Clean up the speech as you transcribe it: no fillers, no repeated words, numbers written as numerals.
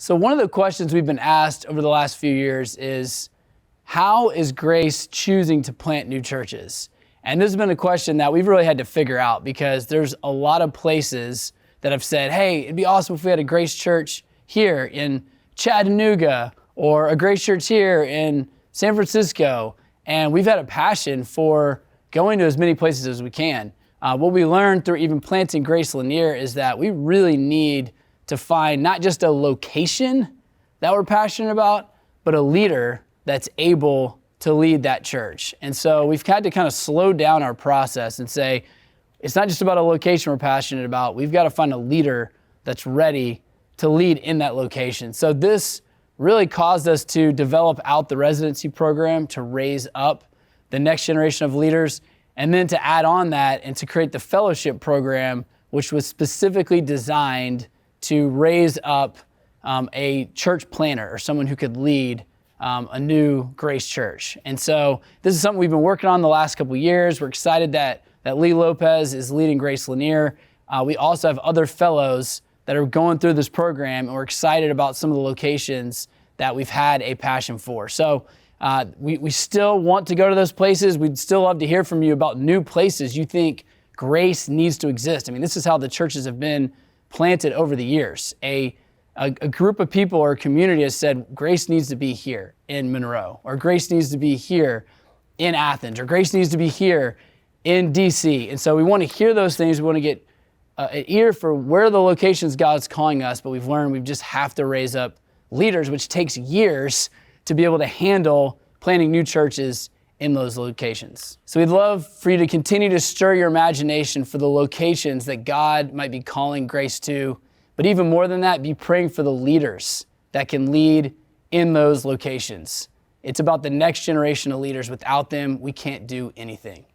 So one of the questions we've been asked over the last few years is, how is Grace choosing to plant new churches? And this has been a question that we've really had to figure out, because there's a lot of places that have said, hey, it'd be awesome if we had a Grace Church here in Chattanooga or a Grace Church here in San Francisco. And we've had a passion for going to as many places as we can. What we learned through even planting Grace Lanier is that we really need to find not just a location that we're passionate about, but a leader that's able to lead that church. And so we've had to kind of slow down our process and say, it's not just about a location we're passionate about. We've got to find a leader that's ready to lead in that location. So this really caused us to develop out the residency program to raise up the next generation of leaders, and then to add on that and to create the fellowship program, which was specifically designed to raise up a church planner or someone who could lead a new Grace Church. And so this is something we've been working on the last couple of years. We're excited that Lee Lopez is leading Grace Lanier. We also have other fellows that are going through this program, and we're excited about some of the locations that we've had a passion for. So we still want to go to those places. We'd still love to hear from you about new places you think Grace needs to exist. I mean, this is how the churches have been planted over the years. A group of people or a community has said, Grace needs to be here in Monroe, or Grace needs to be here in Athens, or Grace needs to be here in DC. And so we want to hear those things. We want to get an ear for where the locations God's calling us, but we've learned we just have to raise up leaders, which takes years to be able to handle planting new churches in those locations. So we'd love for you to continue to stir your imagination for the locations that God might be calling Grace to. But even more than that, be praying for the leaders that can lead in those locations. It's about the next generation of leaders. Without them, we can't do anything.